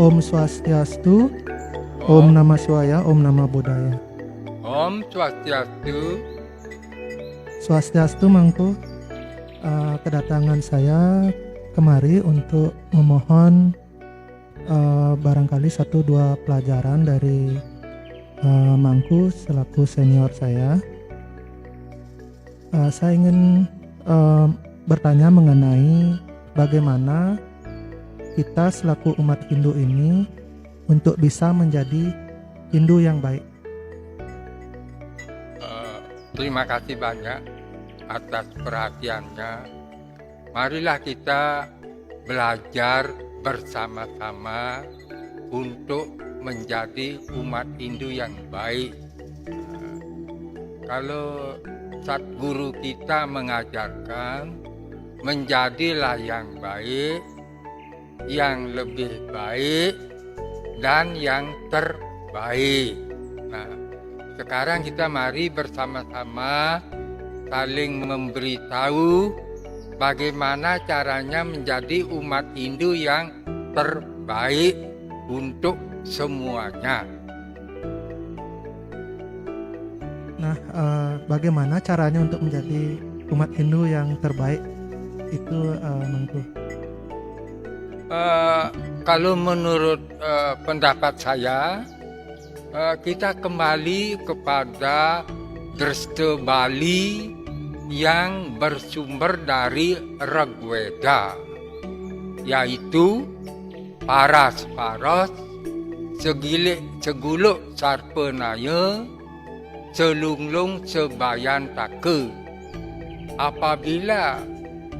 Om Swastiastu, Om Namah Shivaya, Om Namah Buddhaya. Om Swastiastu. Swastiastu Mangku, kedatangan saya kemari untuk memohon barangkali 1-2 pelajaran dari Mangku selaku senior saya. Saya ingin bertanya mengenai bagaimana kita selaku umat Hindu ini untuk bisa menjadi Hindu yang baik. Terima kasih banyak atas perhatiannya. Marilah kita belajar bersama-sama untuk menjadi umat Hindu yang baik. Kalau Satguru kita mengajarkan, menjadilah yang baik, yang lebih baik, dan yang terbaik. Nah, sekarang kita mari bersama-sama saling memberitahu bagaimana caranya menjadi umat Hindu yang terbaik untuk semuanya. Nah, bagaimana caranya untuk menjadi umat Hindu yang terbaik itu, Mangku? Kalau menurut pendapat saya, kita kembali kepada Dresta Bali yang bersumber dari Rigveda, yaitu paras-paras, seguluk sarpenaya, selunglung sebayan take. Apabila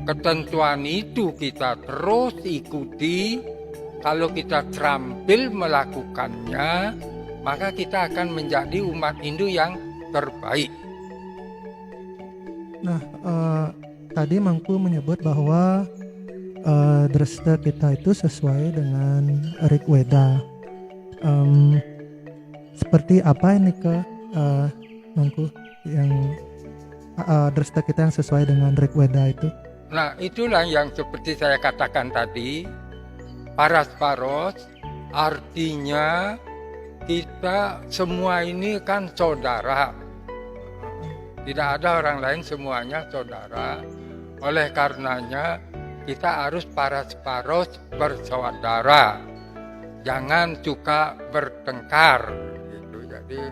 ketentuan itu kita terus ikuti, kalau kita terampil melakukannya, maka kita akan menjadi umat Hindu yang terbaik. Nah, tadi Mangku menyebut bahwa dresta kita itu sesuai dengan Rigveda. Seperti apa ini Mangku yang dresta kita yang sesuai dengan Rigveda itu? Nah, itulah yang seperti saya katakan tadi, paras-paros, artinya kita semua ini kan saudara. Tidak ada orang lain, semuanya saudara. Oleh karenanya kita harus paras-paros bersaudara. Jangan suka bertengkar gitu. Jadi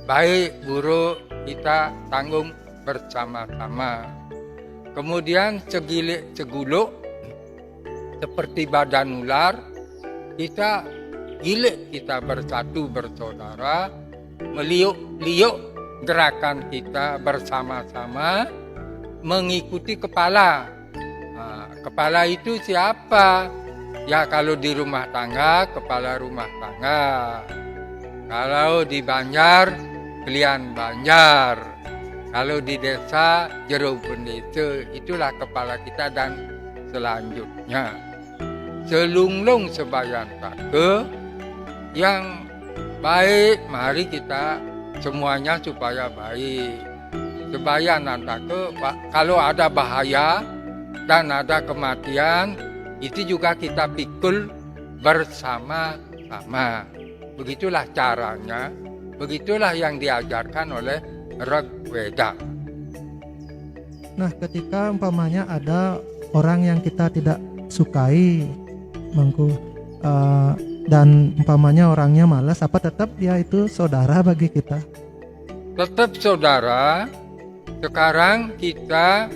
baik buruk kita tanggung bersama-sama. Kemudian seguluk seperti badan ular, kita gilik, kita bersatu bersaudara, meliuk-liuk gerakan kita bersama-sama mengikuti kepala. Nah, kepala itu siapa? Ya kalau di rumah tangga, kepala rumah tangga. Kalau di Banjar, Kelian Banjar. Kalau di desa, jero pendeta. Itulah kepala kita dan selanjutnya. Selunglung sebayan take, yang baik, mari kita semuanya supaya baik. Sebayan take, kalau ada bahaya dan ada kematian, itu juga kita pikul bersama-sama. Begitulah caranya, begitulah yang diajarkan oleh Rigveda. Nah, ketika umpamanya ada orang yang kita tidak sukai, Mangku, dan umpamanya orangnya malas, apa tetap dia itu saudara bagi kita? Tetap saudara. Sekarang kita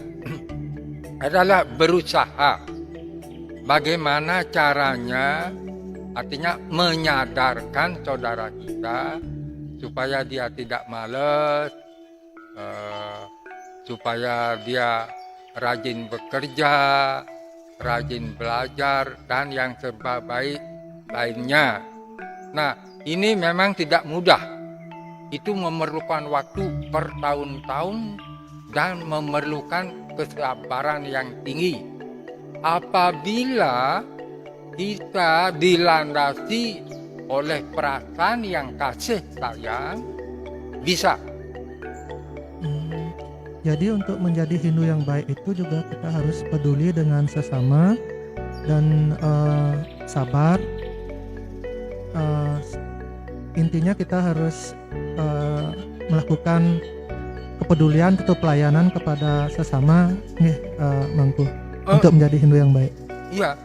adalah berusaha bagaimana caranya, artinya menyadarkan saudara kita supaya dia tidak malas, supaya dia rajin bekerja, rajin belajar, dan yang serba baik lainnya. Nah, ini memang tidak mudah. Itu memerlukan waktu bertahun-tahun dan memerlukan kesabaran yang tinggi. Apabila kita dilandasi oleh perasaan yang kasih sayang, bisa. Jadi untuk menjadi Hindu yang baik itu juga kita harus peduli dengan sesama dan sabar. Intinya kita harus melakukan kepedulian atau pelayanan kepada sesama, nih Mangku, untuk menjadi Hindu yang baik. Iya,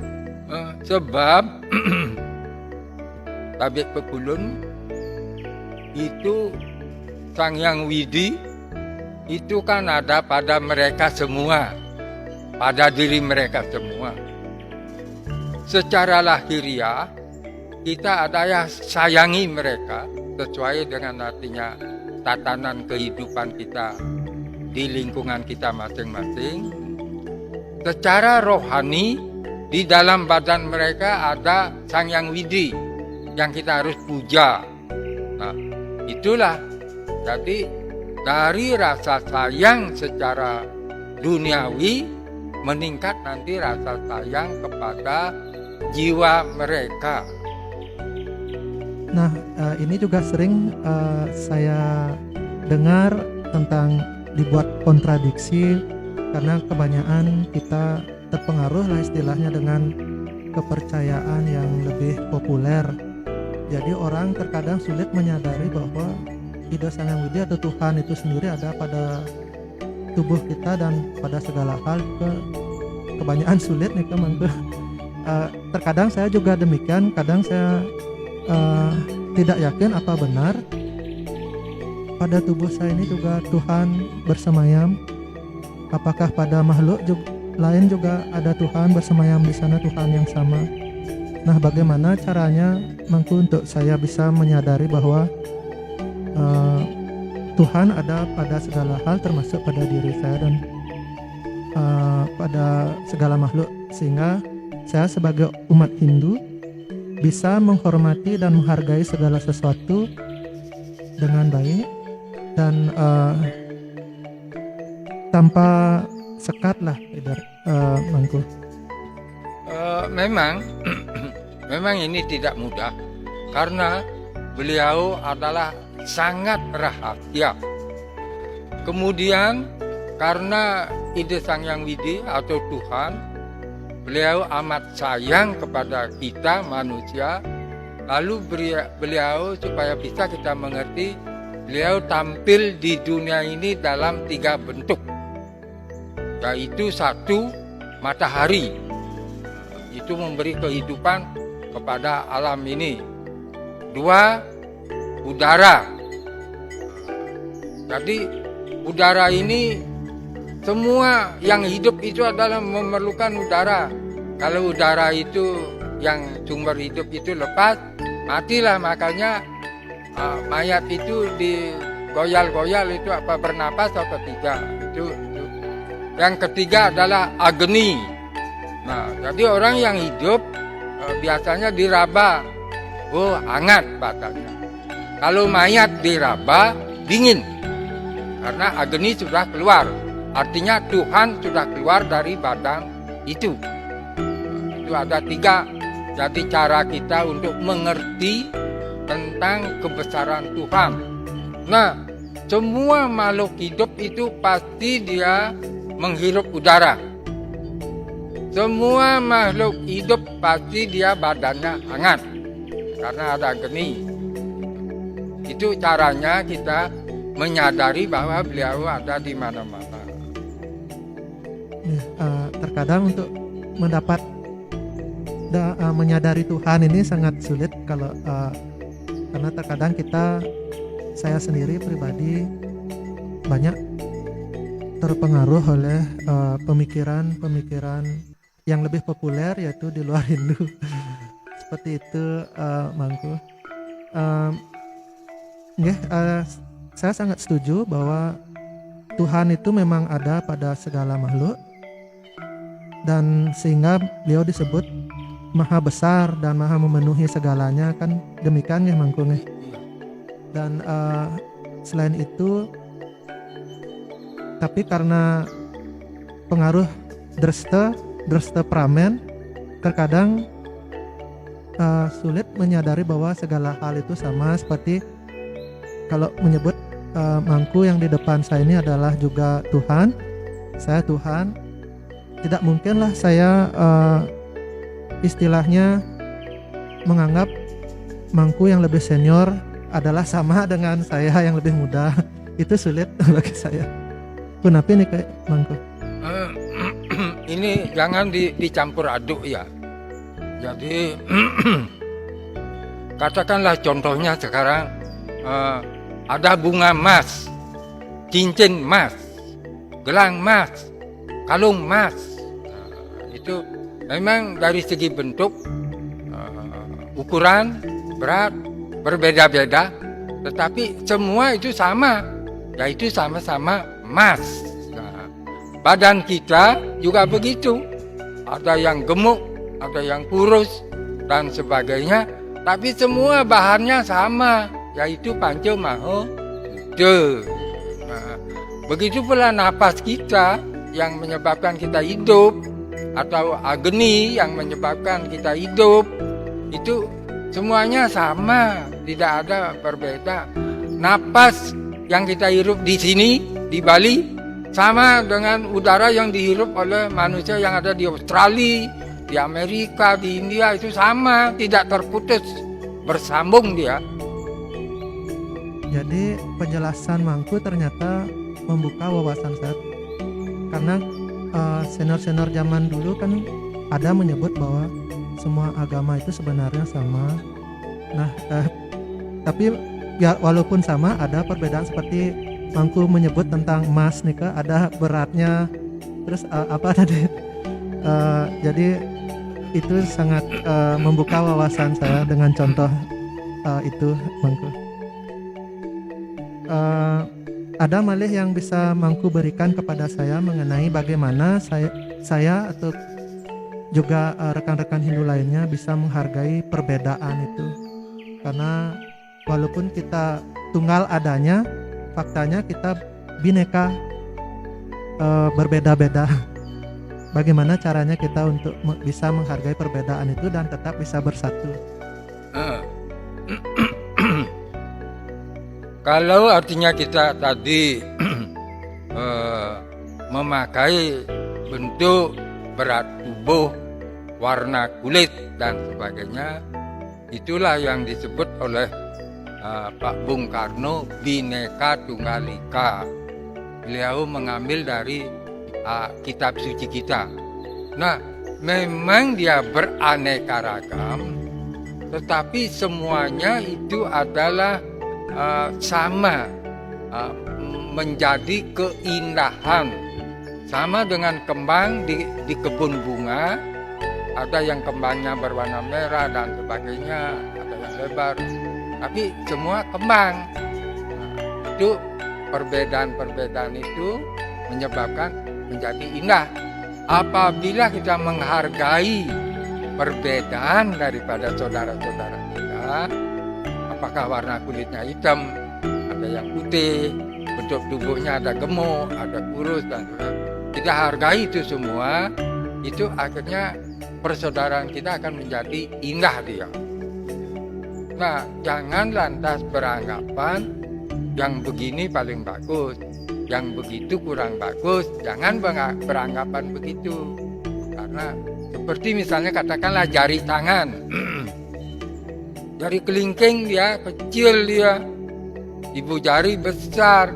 sebab Tabik Pekulun itu Sang Hyang Widi itu kan ada pada mereka semua, pada diri mereka semua. Secara lahiriah kita ada yang sayangi mereka sesuai dengan artinya tatanan kehidupan kita di lingkungan kita masing-masing. Secara rohani di dalam badan mereka ada Sang Hyang Widi yang kita harus puja. Nah, itulah. Jadi dari rasa sayang secara duniawi meningkat nanti rasa sayang kepada jiwa mereka. Nah, ini juga sering saya dengar tentang dibuat kontradiksi karena kebanyakan kita terpengaruh lah istilahnya dengan kepercayaan yang lebih populer. Jadi orang terkadang sulit menyadari bahwa ide Sang Hyang Widi atau Tuhan itu sendiri ada pada tubuh kita dan pada segala hal. Kebanyakan sulit nih teman. Terkadang saya juga demikian, kadang saya tidak yakin apa benar pada tubuh saya ini juga Tuhan bersemayam. Apakah pada makhluk lain juga ada Tuhan bersemayam di sana, Tuhan yang sama? Nah, bagaimana caranya Mangku untuk saya bisa menyadari bahwa Tuhan ada pada segala hal termasuk pada diri saya dan pada segala makhluk, sehingga saya sebagai umat Hindu bisa menghormati dan menghargai segala sesuatu dengan baik dan tanpa sekat lah, Mangku. Memang ini tidak mudah karena beliau adalah sangat rahasia. Kemudian karena ide Sang Hyang Widi atau Tuhan, beliau amat sayang kepada kita manusia. Lalu beliau supaya bisa kita mengerti, beliau tampil di dunia ini dalam 3 bentuk, yaitu 1, matahari, itu memberi kehidupan kepada alam ini. 2, udara. Jadi udara ini semua yang hidup itu adalah memerlukan udara. Kalau udara itu yang sumber hidup itu lepas, matilah. Makanya mayat itu digoyal-goyal itu apa bernapas atau tidak. Itu. Yang ketiga adalah agni. Nah, jadi orang yang hidup biasanya diraba, hangat badannya. Kalau mayat diraba, dingin. Karena agni sudah keluar. Artinya Tuhan sudah keluar dari badan itu. Itu ada 3. Jadi cara kita untuk mengerti tentang kebesaran Tuhan. Nah, semua makhluk hidup itu pasti dia menghirup udara. Semua makhluk hidup pasti dia badannya hangat karena ada geni. Itu caranya kita menyadari bahwa beliau ada di mana-mana. Terkadang untuk mendapat menyadari Tuhan ini sangat sulit karena terkadang saya sendiri pribadi banyak terpengaruh oleh pemikiran yang lebih populer yaitu di luar Hindu. Seperti itu, Mangku. Saya sangat setuju bahwa Tuhan itu memang ada pada segala makhluk, dan sehingga beliau disebut maha besar dan maha memenuhi segalanya, kan demikian ya Mangku nih. Iya. Dan selain itu, tapi karena pengaruh Dreste Pramen, terkadang sulit menyadari bahwa segala hal itu sama. Seperti kalau menyebut Mangku yang di depan saya ini adalah juga Tuhan, saya Tuhan, tidak mungkinlah saya istilahnya menganggap Mangku yang lebih senior adalah sama dengan saya yang lebih muda. Itu sulit bagi saya. Kenapa nih kayak Mangku? Ini jangan dicampur aduk ya. Jadi katakanlah contohnya sekarang ada bunga emas, cincin emas, gelang emas, kalung emas. Itu memang dari segi bentuk, ukuran, berat berbeda-beda, tetapi semua itu sama, yaitu sama-sama emas. Nah, badan kita juga begitu, ada yang gemuk, ada yang kurus dan sebagainya, tapi semua bahannya sama, yaitu Panca Maha Buddha. Nah, begitu pula napas kita yang menyebabkan kita hidup, atau agni yang menyebabkan kita hidup, itu semuanya sama, tidak ada berbeda. Napas yang kita hirup di sini, di Bali, sama dengan udara yang dihirup oleh manusia yang ada di Australia, di Amerika, di India, itu sama, tidak terputus, bersambung dia. Jadi penjelasan Mangku ternyata membuka wawasan saya, karena senior-senior zaman dulu kan ada menyebut bahwa semua agama itu sebenarnya sama. Nah, tapi ya walaupun sama, ada perbedaan. Seperti Mangku menyebut tentang emas nih, ada beratnya, terus apa tadi? Jadi itu sangat membuka wawasan saya dengan contoh itu Mangku. Ada malih yang bisa Mangku berikan kepada saya mengenai bagaimana saya atau juga rekan-rekan Hindu lainnya bisa menghargai perbedaan itu, karena walaupun kita tunggal adanya, faktanya kita bineka, berbeda-beda. Bagaimana caranya kita untuk bisa menghargai perbedaan itu dan tetap bisa bersatu? Kalau artinya kita tadi memakai bentuk, berat tubuh, warna kulit dan sebagainya, itulah yang disebut oleh Pak Bung Karno Bhinneka Tunggal Ika. Beliau mengambil dari kitab suci kita. Nah, memang dia beraneka ragam, tetapi semuanya itu adalah sama, menjadi keindahan. Sama dengan kembang di kebun bunga, ada yang kembangnya berwarna merah dan sebagainya, ada yang lebar, tapi semua kembang. Itu perbedaan-perbedaan itu menyebabkan menjadi indah. Apabila kita menghargai perbedaan daripada saudara-saudara kita, apakah warna kulitnya hitam, ada yang putih, bentuk tubuhnya ada gemuk, ada kurus dan sebagainya, kita hargai itu semua, itu akhirnya persaudaraan kita akan menjadi indah dia. Nah, jangan lantas beranggapan yang begini paling bagus, yang begitu kurang bagus. Jangan beranggapan begitu, karena seperti misalnya katakanlah jari tangan. Jari kelingking dia kecil, dia ibu jari besar,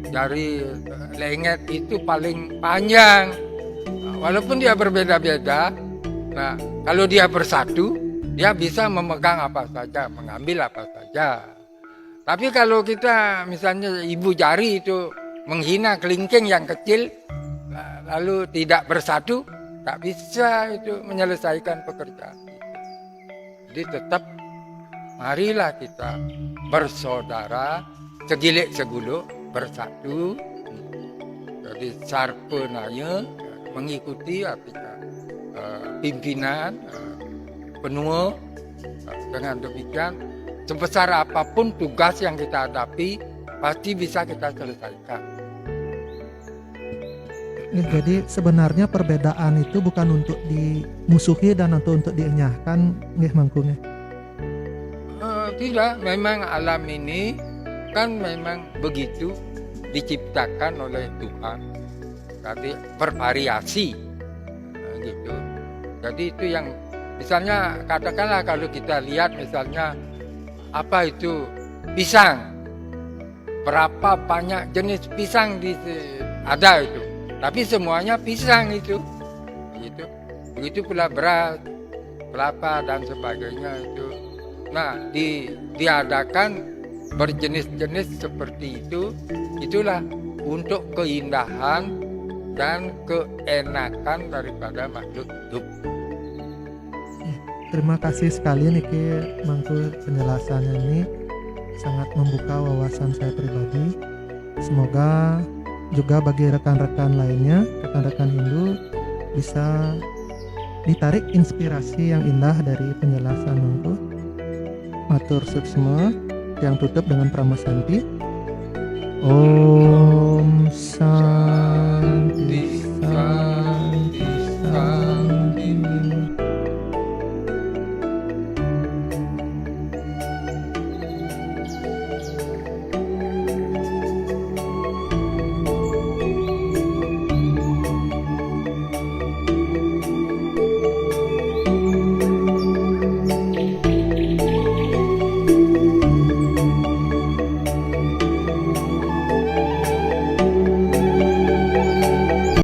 jari lenget itu paling panjang. Walaupun dia berbeda-beda, nah kalau dia bersatu, dia bisa memegang apa saja, mengambil apa saja. Tapi kalau kita misalnya ibu jari itu menghina kelingking yang kecil, lalu tidak bersatu, tak bisa itu menyelesaikan pekerjaan. Jadi tetap marilah kita bersaudara, segilik seguluk, bersatu. Jadi sarpenaya, mengikuti artinya pimpinan, penua. Dengan demikian, sebesar apapun tugas yang kita hadapi, pasti bisa kita selesaikan. Jadi sebenarnya perbedaan itu bukan untuk dimusuhi dan untuk dienyahkan, nggih mangku nggih. Tidak, memang alam ini kan memang begitu diciptakan oleh Tuhan. Jadi bervariasi, gitu. Jadi itu yang misalnya katakanlah kalau kita lihat misalnya apa itu pisang, berapa banyak jenis pisang ada itu, tapi semuanya pisang itu, gitu. Begitu pula beras, kelapa dan sebagainya itu. Nah, diadakan berjenis-jenis seperti itu, itulah untuk keindahan dan keenakan daripada makhluk hidup. Terima kasih sekali niki mangku penjelasannya ini sangat membuka wawasan saya pribadi. Semoga juga bagi rekan-rekan lainnya, rekan-rekan Hindu bisa ditarik inspirasi yang indah dari penjelasan mangku. Matur suksma yang tutup dengan Pramasanti. Om Santi.